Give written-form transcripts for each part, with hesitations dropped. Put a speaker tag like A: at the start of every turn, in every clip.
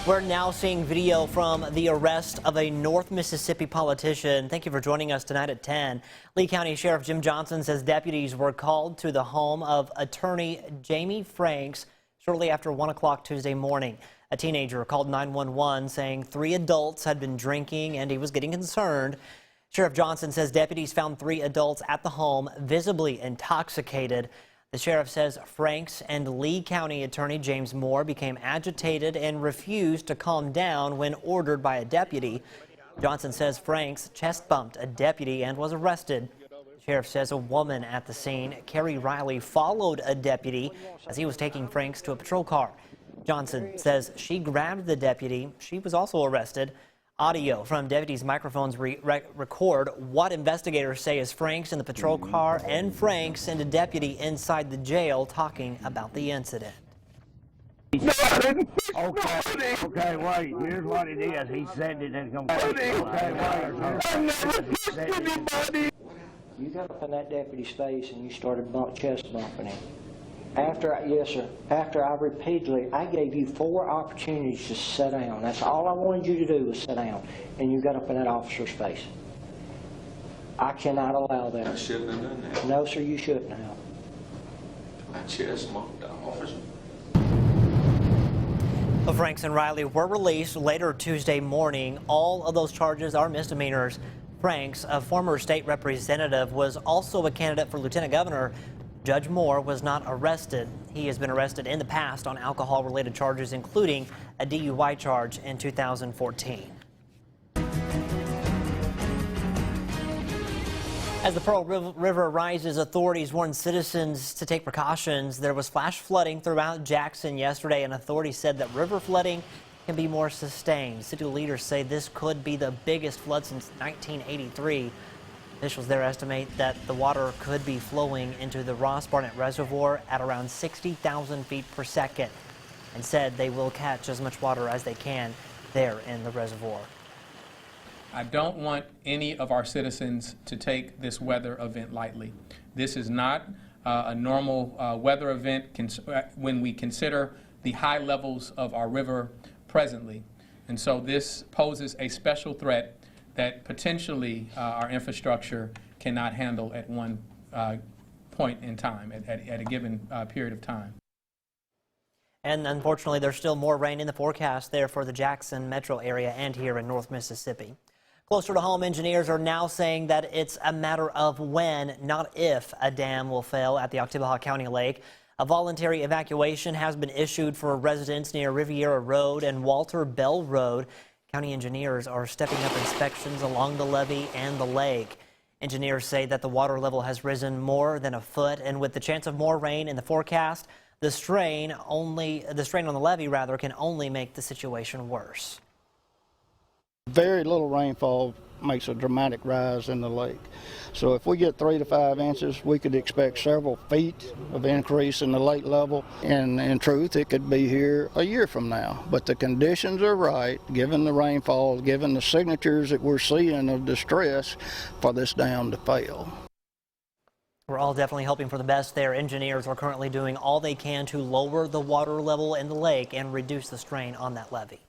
A: We're now seeing video from the arrest of a North Mississippi politician. Thank you for joining us tonight at 10. Lee County Sheriff Jim Johnson says deputies were called to the home of attorney Jamie Franks shortly after 1 o'clock Tuesday morning. A teenager called 911 saying 3 adults had been drinking and he was getting concerned. Sheriff Johnson says deputies found 3 adults at the home visibly intoxicated. The sheriff says Franks and Lee County Attorney James Moore became agitated and refused to calm down when ordered by a deputy. Johnson says Franks chest bumped a deputy and was arrested. The sheriff says a woman at the scene, Carrie Riley, followed a deputy as he was taking Franks to a patrol car. Johnson says she grabbed the deputy. She was also arrested. Audio from deputies' microphones record what investigators say is Franks in the patrol car and Franks and a deputy inside the jail talking about the incident.
B: No, I didn't. Okay, wait. Here's what it is. He said it is going to be. Okay, wait. I never pushed anybody.
C: You got up in that deputy's face and you started chest bumping him. Yes, sir. After I gave you 4 opportunities to sit down. That's all I wanted you to do was sit down. And you got up in that officer's face. I cannot allow that.
D: I shouldn't have done that.
C: No, sir, you shouldn't have.
D: I chest bumped the officer.
A: Franks and Riley were released later Tuesday morning. All of those charges are misdemeanors. Franks, a former state representative, was also a candidate for lieutenant governor. Judge Moore was not arrested. He has been arrested in the past on alcohol-related charges, including a DUI charge in 2014. As the Pearl River rises, authorities warn citizens to take precautions. There was flash flooding throughout Jackson yesterday, and authorities said that river flooding can be more sustained. City leaders say this could be the biggest flood since 1983. Officials there estimate that the water could be flowing into the Ross Barnett Reservoir at around 60,000 feet per second, and said they will catch as much water as they can there in the reservoir.
E: I don't want any of our citizens to take this weather event lightly. This is not a normal weather event when we consider the high levels of our river presently. And so this poses a special threat that potentially our infrastructure cannot handle at one point in time, at a given period of time.
A: And unfortunately, there's still more rain in the forecast there for the Jackson metro area and here in North Mississippi. Closer to home, engineers are now saying that it's a matter of when, not if, a dam will fail at the Oktibbeha County Lake. A voluntary evacuation has been issued for residents near Riviera Road and Walter Bell Road. County engineers are stepping up inspections along the levee and the lake. Engineers say that the water level has risen more than a foot, and with the chance of more rain in the forecast, the strain on the levee can only make the situation worse.
F: Very little rainfall makes a dramatic rise in the lake. So if we get 3 to 5 inches, we could expect several feet of increase in the lake level. And in truth, it could be here a year from now. But the conditions are right, given the rainfall, given the signatures that we're seeing of distress, for this dam to fail.
A: We're all definitely hoping for the best there. Engineers are currently doing all they can to lower the water level in the lake and reduce the strain on that levee.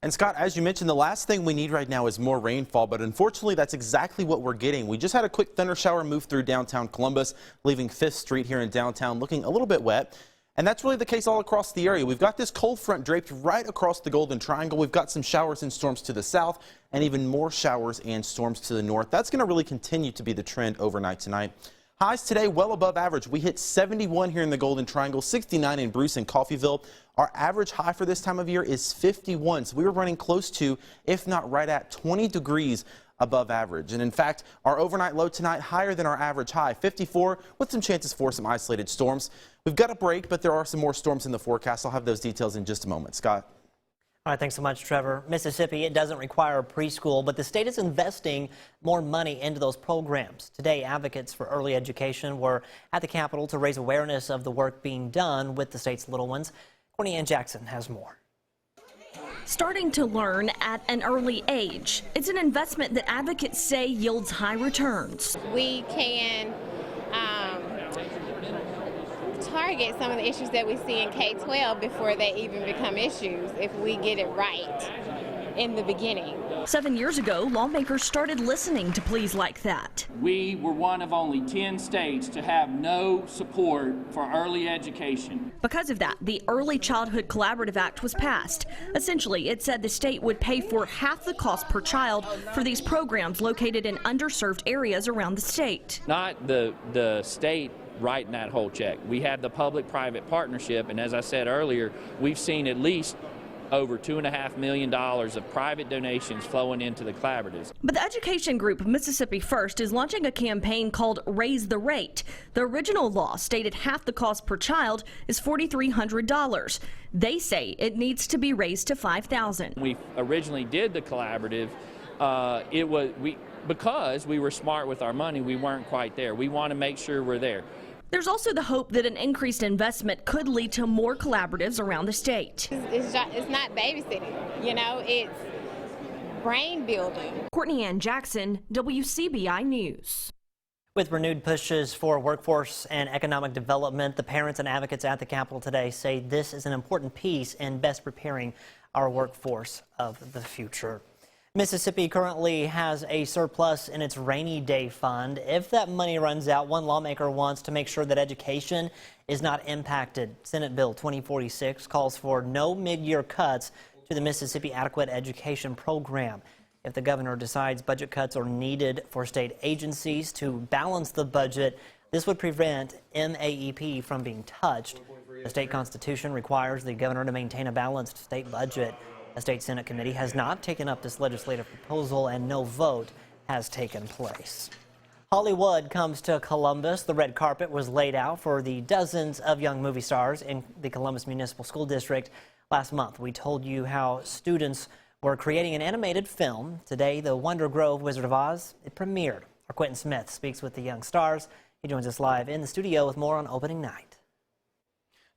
G: And Scott, as you mentioned, the last thing we need right now is more rainfall, but unfortunately that's exactly what we're getting. We just had a quick thunder shower move through downtown Columbus, leaving 5th Street here in downtown looking a little bit wet. And that's really the case all across the area. We've got this cold front draped right across the Golden Triangle. We've got some showers and storms to the south and even more showers and storms to the north. That's going to really continue to be the trend overnight tonight. Highs today well above average. We hit 71 here in the Golden Triangle, 69 in Bruce and Coffeyville. Our average high for this time of year is 51. So we were running close to, if not right at, 20 degrees above average. And in fact, our overnight low tonight higher than our average high, 54, with some chances for some isolated storms. We've got a break, but there are some more storms in the forecast. I'll have those details in just a moment. Scott.
A: All right, thanks so much, Trevor. Mississippi, it doesn't require preschool, but the state is investing more money into those programs. Today, advocates for early education were at the Capitol to raise awareness of the work being done with the state's little ones. Courtney Ann Jackson has more.
H: Starting to learn at an early age. It's an investment that advocates say yields high returns.
I: We can target some of the issues that we see in K-12 before they even become issues if we get it right in the beginning.
H: 7 years ago, lawmakers started listening to pleas like that.
J: We were one of only 10 states to have no support for early education.
H: Because of that, the Early Childhood Collaborative Act was passed. Essentially, it said the state would pay for half the cost per child for these programs located in underserved areas around the state.
J: Not the state writing that whole check. We have the public-private partnership, and as I said earlier, we've seen at least over $2.5 million of private donations flowing into the collaboratives.
H: But the education group Mississippi First is launching a campaign called Raise the Rate. The original law stated half the cost per child is $4,300. They say it needs to be raised to $5,000.
J: We originally did the collaborative. Because we were smart with our money, we weren't quite there. We want to make sure we're there.
H: There's also the hope that an increased investment could lead to more collaboratives around the state.
I: It's not babysitting, you know, it's brain building.
H: Courtney Ann Jackson, WCBI News.
A: With renewed pushes for workforce and economic development, the parents and advocates at the Capitol today say this is an important piece in best preparing our workforce of the future. Mississippi currently has a surplus in its rainy day fund. If that money runs out, one lawmaker wants to make sure that education is not impacted. Senate Bill 2046 calls for no mid-year cuts to the Mississippi Adequate Education Program. If the governor decides budget cuts are needed for state agencies to balance the budget, this would prevent MAEP from being touched. The state constitution requires the governor to maintain a balanced state budget. A state Senate committee has not taken up this legislative proposal and no vote has taken place. Hollywood comes to Columbus. The red carpet was laid out for the dozens of young movie stars in the Columbus Municipal School District. Last month, we told you how students were creating an animated film. Today, the Wonder Grove Wizard of Oz, it premiered. Our Quentin Smith speaks with the young stars. He joins us live in the studio with more on opening night.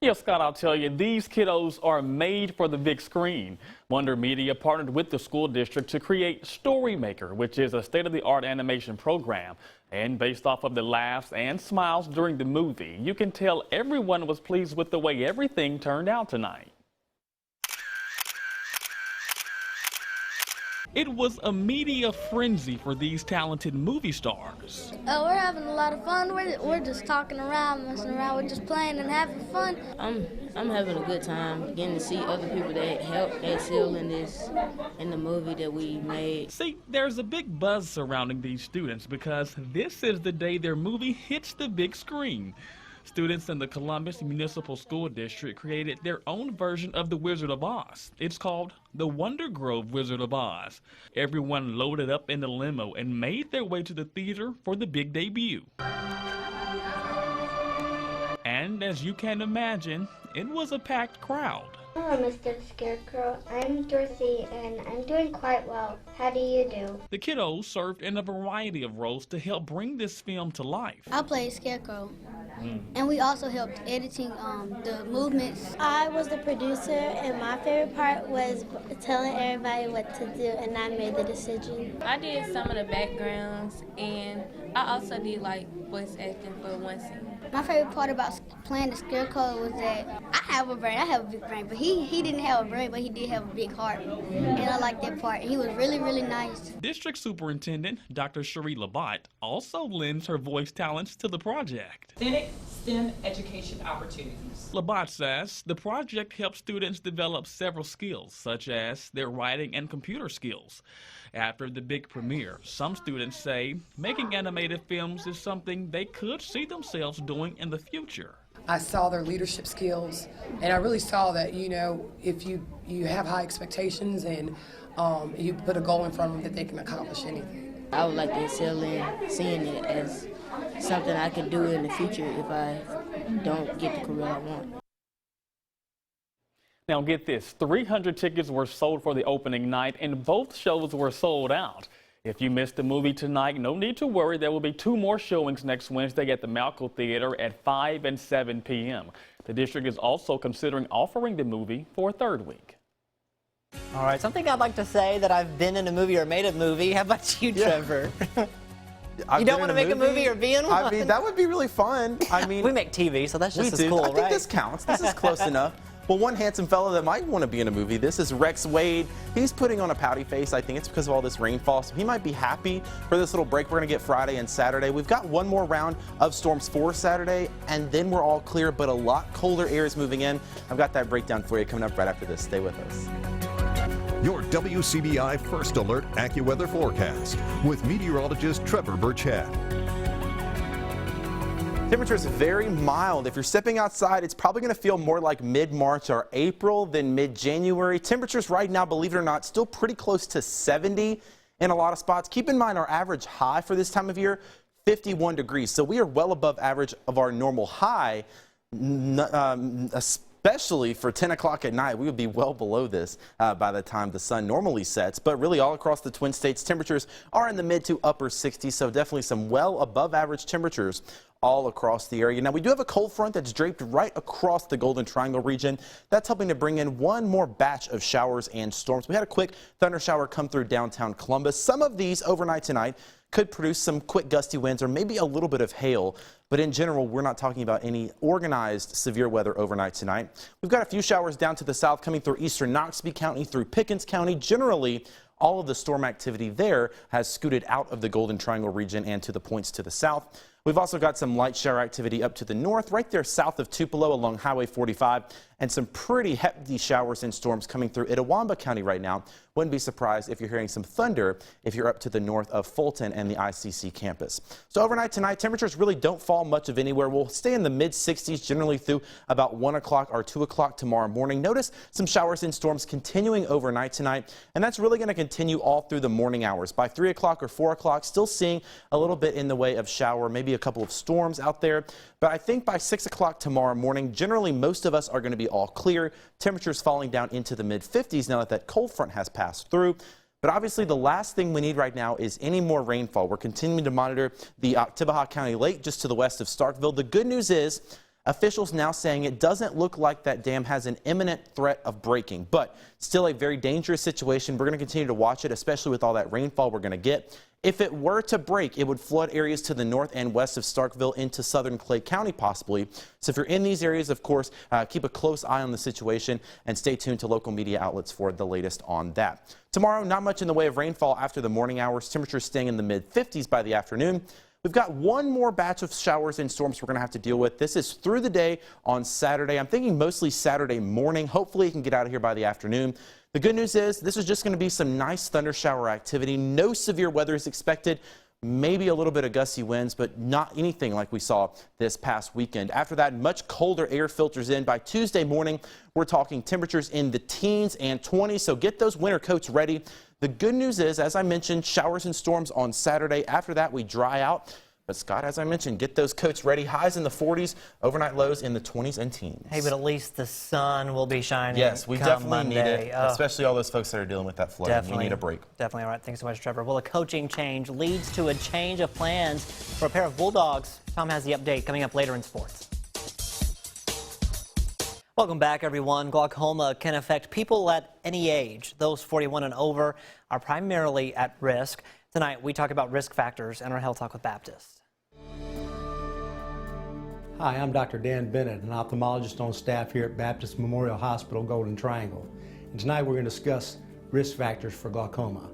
K: Yeah, Scott, I'll tell you, these kiddos are made for the big screen. Wonder Media partnered with the school district to create Storymaker, which is a state-of-the-art animation program. And based off of the laughs and smiles during the movie, you can tell everyone was pleased with the way everything turned out tonight. It was a media frenzy for these talented movie stars.
L: We're having a lot of fun. We're just talking around, messing around. We're just playing and having fun.
M: I'm having a good time getting to see other people that helped excel in the movie that we made.
K: See, there's a big buzz surrounding these students because this is the day their movie hits the big screen. Students in the Columbus Municipal School District created their own version of the Wizard of Oz. It's called the Wonder Grove Wizard of Oz. Everyone loaded up in the limo and made their way to the theater for the big debut. And as you can imagine, it was a packed crowd.
L: Hello, Mr. Scarecrow. I'm Dorothy, and I'm doing quite well. How do you do?
K: The kiddos served in a variety of roles to help bring this film to life.
L: I played Scarecrow, and we also helped editing the movements. I was the producer, and my favorite part was telling everybody what to do, and I made the decision.
I: I did some of the backgrounds, and I also did like voice acting for one scene.
L: My favorite part about playing the Scarecrow was that I have a big brain, but he didn't have a brain, but he did have a big heart, and I liked that part. He was really, really nice.
K: District Superintendent Dr. Cherie Labatt also lends her voice talents to the project.
N: Authentic STEM education opportunities.
K: Labatt says the project helps students develop several skills, such as their writing and computer skills. After the big premiere, some students say making animated films is something they could see themselves doing in the future.
O: I saw their leadership skills, and I really saw that, you know, if you have high expectations and you put a goal in front of them, that they can accomplish anything.
M: I would like to excel in seeing it as something I can do in the future if I don't get the career I want.
K: Now get this, 300 tickets were sold for the opening night and both shows were sold out. If you missed the movie tonight, no need to worry. There will be 2 more showings next Wednesday at the Malco Theater at 5 and 7 p.m. The district is also considering offering the movie for a 3rd week.
A: All right, something I'd like to say that I've been in a movie or made a movie. How about you, Trevor? You don't want to make a movie or be in one?
G: I mean, that would be really fun. I mean,
A: we make TV, so that's just as
G: do.
A: cool,
G: I
A: right?
G: think this counts. This is close enough. Well, one handsome fellow that might want to be in a movie, this is Rex Wade. He's putting on a pouty face. I think it's because of all this rainfall, so he might be happy for this little break we're going to get Friday and Saturday. We've got one more round of storms for Saturday, and then we're all clear, but a lot colder air is moving in. I've got that breakdown for you coming up right after this. Stay with us.
P: Your WCBI First Alert AccuWeather forecast with meteorologist Trevor Burchett.
G: Temperature is very mild. If you're stepping outside, it's probably going to feel more like mid-March or April than mid-January. Temperatures right now, believe it or not, still pretty close to 70 in a lot of spots. Keep in mind our average high for this time of year, 51 degrees. So we are well above average of our normal high, especially for 10 o'clock at night. We would be well below this by the time the sun normally sets. But really all across the Twin States, temperatures are in the mid to upper 60s, so definitely some well above average temperatures all across the area. Now, we do have a cold front that's draped right across the Golden Triangle region. That's helping to bring in one more batch of showers and storms. We had a quick thunder shower come through downtown Columbus. Some of these overnight tonight could produce some quick gusty winds or maybe a little bit of hail. But in general, we're not talking about any organized severe weather overnight tonight. We've got a few showers down to the south coming through eastern Noxubee County, through Pickens County. Generally, all of the storm activity there has scooted out of the Golden Triangle region and to the points to the south. We've also got some light shower activity up to the north, right there south of Tupelo along Highway 45, and some pretty hefty showers and storms coming through Itawamba County right now. Wouldn't be surprised if you're hearing some thunder if you're up to the north of Fulton and the ICC campus. So overnight tonight, temperatures really don't fall much of anywhere. We'll stay in the mid-60s generally through about 1 o'clock or 2 o'clock tomorrow morning. Notice some showers and storms continuing overnight tonight, and that's really going to continue all through the morning hours. By 3 o'clock or 4 o'clock, still seeing a little bit in the way of shower, maybe a couple of storms out there. But I think by 6 o'clock tomorrow morning, generally most of us are going to be all clear. Temperatures falling down into the mid-50s now that that cold front has passed through. But obviously the last thing we need right now is any more rainfall. We're continuing to monitor the Oktibbeha County Lake just to the west of Starkville. The good news is officials now saying it doesn't look like that dam has an imminent threat of breaking, but still a very dangerous situation. We're going to continue to watch it, especially with all that rainfall we're going to get. If it were to break, it would flood areas to the north and west of Starkville into southern Clay County possibly. So if you're in these areas, of course, keep a close eye on the situation and stay tuned to local media outlets for the latest on that. Tomorrow, not much in the way of rainfall after the morning hours. Temperatures staying in the mid-50s by the afternoon. We've got one more batch of showers and storms we're going to have to deal with. This is through the day on Saturday. I'm thinking mostly Saturday morning. Hopefully it can get out of here by the afternoon. The good news is this is just going to be some nice thunder shower activity. No severe weather is expected. Maybe a little bit of gusty winds, but not anything like we saw this past weekend. After that, much colder air filters in. By Tuesday morning, we're talking temperatures in the teens and 20s, so get those winter coats ready. The good news is, as I mentioned, showers and storms on Saturday. After that, we dry out. But Scott, as I mentioned, get those coats ready. Highs in the 40s, overnight lows in the 20s and teens.
A: Hey, but at least the sun will be shining.
G: Yes, we definitely need it,
A: Oh.
G: Especially all those folks that are dealing with that flooding.
A: Definitely.
G: We need a break.
A: Definitely. All right. Thanks so much, Trevor. Well, a coaching change leads to a change of plans for a pair of Bulldogs. Tom has the update coming up later in sports. Welcome back, everyone. Glaucoma can affect people at any age. Those 41 and over are primarily at risk. Tonight, we talk about risk factors in our Health Talk with Baptist.
Q: Hi, I'm Dr. Dan Bennett, an ophthalmologist on staff here at Baptist Memorial Hospital, Golden Triangle. And tonight we're going to discuss risk factors for glaucoma.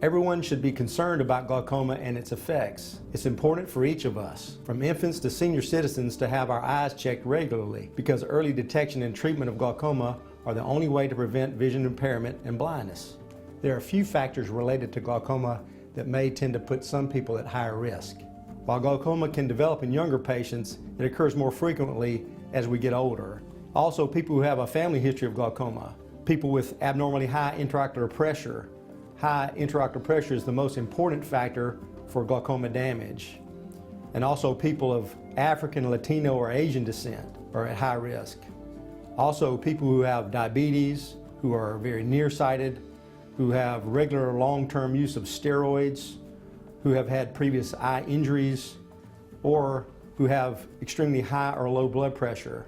Q: Everyone should be concerned about glaucoma and its effects. It's important for each of us, from infants to senior citizens, to have our eyes checked regularly, because early detection and treatment of glaucoma are the only way to prevent vision impairment and blindness. There are a few factors related to glaucoma that may tend to put some people at higher risk. While glaucoma can develop in younger patients, it occurs more frequently as we get older. Also, people who have a family history of glaucoma, people with abnormally high intraocular pressure. High intraocular pressure is the most important factor for glaucoma damage. And also people of African, Latino, or Asian descent are at high risk. Also, people who have diabetes, who are very nearsighted, who have regular long-term use of steroids, who have had previous eye injuries, or who have extremely high or low blood pressure.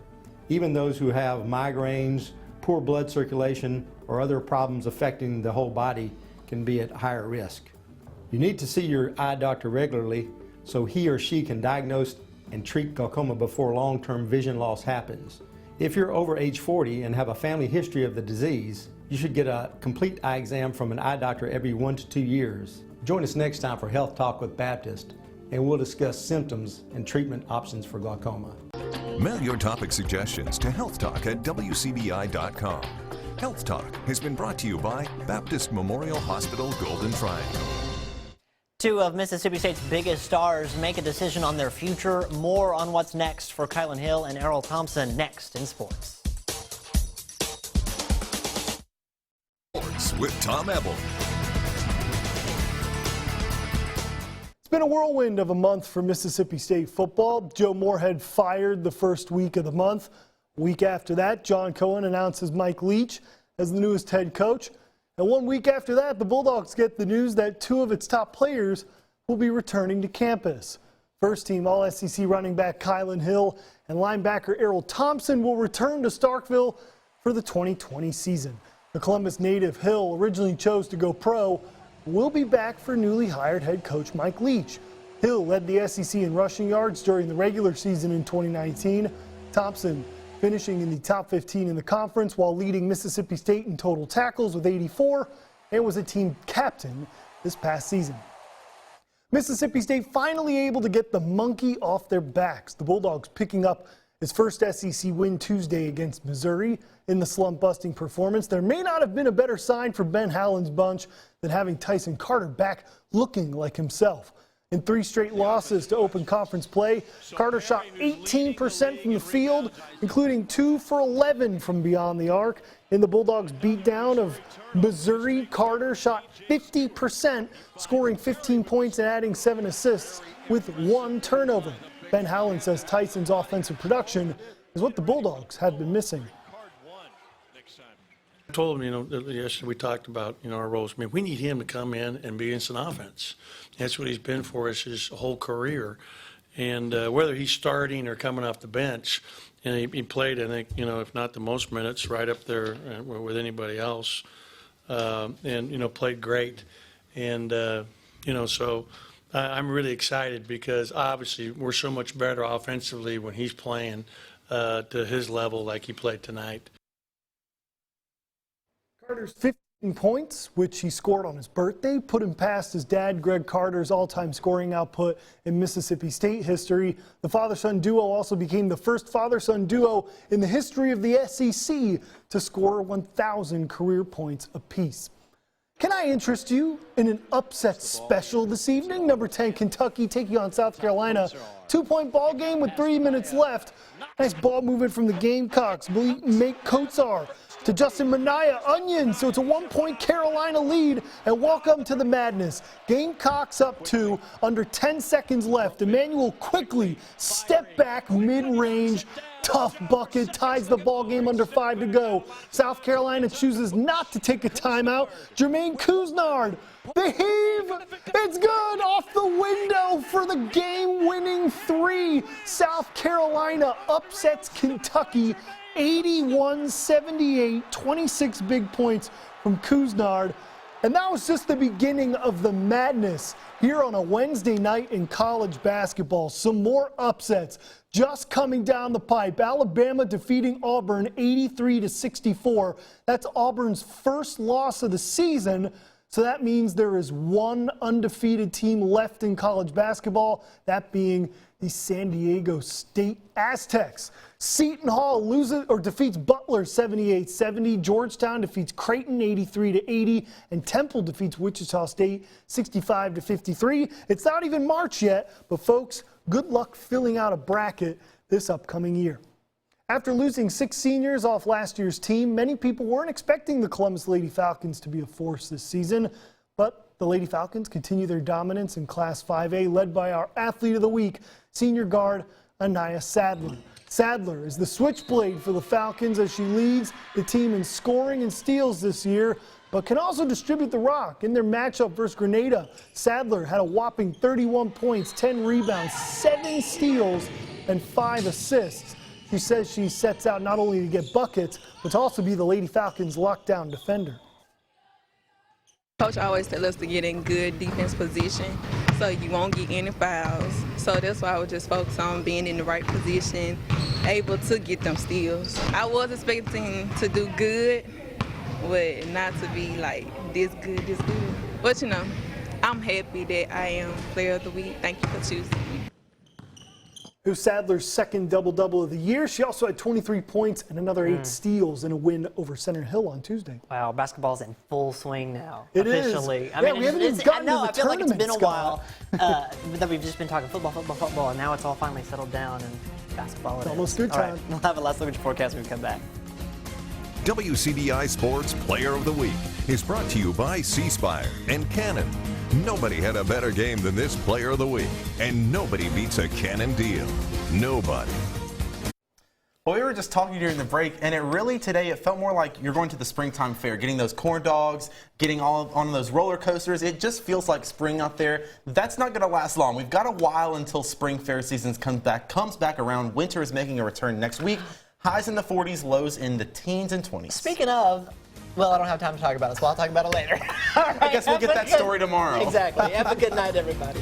Q: Even those who have migraines, poor blood circulation, or other problems affecting the whole body can be at higher risk. You need to see your eye doctor regularly so he or she can diagnose and treat glaucoma before long-term vision loss happens. If you're over age 40 and have a family history of the disease, you should get a complete eye exam from an eye doctor every 1 to 2 years. Join us next time for Health Talk with Baptist, and we'll discuss symptoms and treatment options for glaucoma.
P: Mail your topic suggestions to healthtalk@wcbi.com. Health Talk has been brought to you by Baptist Memorial Hospital Golden Triangle.
A: Two of Mississippi State's biggest stars make a decision on their future. More on what's next for KYLIN Hill and ERROLL Thompson next in sports.
P: Sports with Tom Ebel.
R: It's been a whirlwind of a month for Mississippi State football. Joe Moorhead fired the first week of the month. A week after that, John Cohen announces Mike Leach as the newest head coach. And 1 week after that, the Bulldogs get the news that two of its top players will be returning to campus. First team All-SEC running back KYLIN Hill and linebacker ERROLL Thompson will return to Starkville for the 2020 season. The Columbus native Hill originally chose to go pro, will be back for newly hired head coach Mike Leach. Hill led the SEC in rushing yards during the regular season in 2019. Thompson finishing in the top 15 in the conference while leading Mississippi State in total tackles with 84 and was a team captain this past season. Mississippi State finally able to get the monkey off their backs. The Bulldogs picking up his first SEC win Tuesday against Missouri in the slump-busting performance. There may not have been a better sign for Ben Howland's bunch than having Tyson Carter back looking like himself. In 3 straight losses to open conference play, Carter shot 18% from the field, including 2 for 11 from beyond the arc. In the Bulldogs' beatdown of Missouri, Carter shot 50%, scoring 15 points and adding 7 assists with 1 turnover. Ben Howland says Tyson's offensive production is what the Bulldogs have been missing.
S: I told him, yesterday we talked about, our roles. I mean, we need him to come in and be instant offense. That's what he's been for us his whole career. And whether he's starting or coming off the bench, and he played, I think, if not the most minutes, right up there with anybody else, and, played great. And, so I'm really excited because obviously we're so much better offensively when he's playing to his level like he played tonight.
R: Carter's 15 points, which he scored on his birthday, put him past his dad, Greg Carter's all-time scoring output in Mississippi State history. The father-son duo also became the first father-son duo in the history of the SEC to score 1,000 career points apiece. Can I interest you in an upset special this evening? Number 10 Kentucky taking on South Carolina. 2-point ball game with 3 minutes left. Nice ball movement from the Gamecocks. Make Kotsar to Justin Minaya, Onion, so it's a 1-point Carolina lead, and welcome to the madness. Gamecocks up 2, under 10 seconds left. Emmanuel quickly step back mid-range, tough bucket, ties the ball game under 5 to go. South Carolina chooses not to take a timeout. Jermaine Couisnard, the heave, it's good, off the window for the game-winning 3. South Carolina upsets Kentucky 81-78, 26 big points from Couisnard. And that was just the beginning of the madness here on a Wednesday night in college basketball. Some more upsets just coming down the pipe. Alabama defeating Auburn 83-64. That's Auburn's first loss of the season. So that means there is one undefeated team left in college basketball, that being the San Diego State Aztecs. Seton Hall defeats Butler 78-70. Georgetown defeats Creighton 83-80, and Temple defeats Wichita State 65-53. It's not even March yet, but folks, good luck filling out a bracket this upcoming year. After losing 6 seniors off last year's team, many people weren't expecting the Columbus Lady Falcons to be a force this season, but the Lady Falcons continue their dominance in Class 5A, led by our Athlete of the Week, senior guard Anaya Sadler. Sadler is the switchblade for the Falcons as she leads the team in scoring and steals this year, but can also distribute the rock. In their matchup versus Grenada, Sadler had a whopping 31 points, 10 rebounds, 7 steals, and 5 assists. She says she sets out not only to get buckets, but to also be the Lady Falcons' lockdown defender.
T: Coach always tells us to get in good defense position so you won't get any fouls. So that's why I was just focused on being in the right position, able to get them steals. I was expecting to do good, but not to be like this good. But you know, I'm happy that I am Player of the Week. Thank you for choosing me.
R: It was Sadler's second double-double of the year. She also had 23 points and another 8 steals in a win over Center Hill on Tuesday.
A: Wow, basketball's in full swing now.
R: It is.
A: Officially.
R: Yeah, we haven't even gotten to the
A: I feel like it's been a
R: tournament,
A: while that we've just been talking football, and now it's all finally settled down and basketball. It's
R: almost good
A: All right,
R: time.
A: we'll have a last look at your forecast when we come back.
P: WCBI Sports Player of the Week is brought to you by C-Spire and Canon. Nobody had a better game than this Player of the Week, and nobody beats a Canon deal. Nobody.
G: Well, we were just talking during the break, and it felt more like you're going to the springtime fair, getting those corn dogs, getting all on those roller coasters. It just feels like spring out there. That's not going to last long. We've got a while until spring fair season comes back around. Winter is making a return next week. Highs in the 40s, lows in the teens and 20s.
A: Speaking of, well, I don't have time to talk about it, so I'll talk about it later. All right,
G: I guess we'll get that story tomorrow.
A: Exactly. Have a good night, everybody.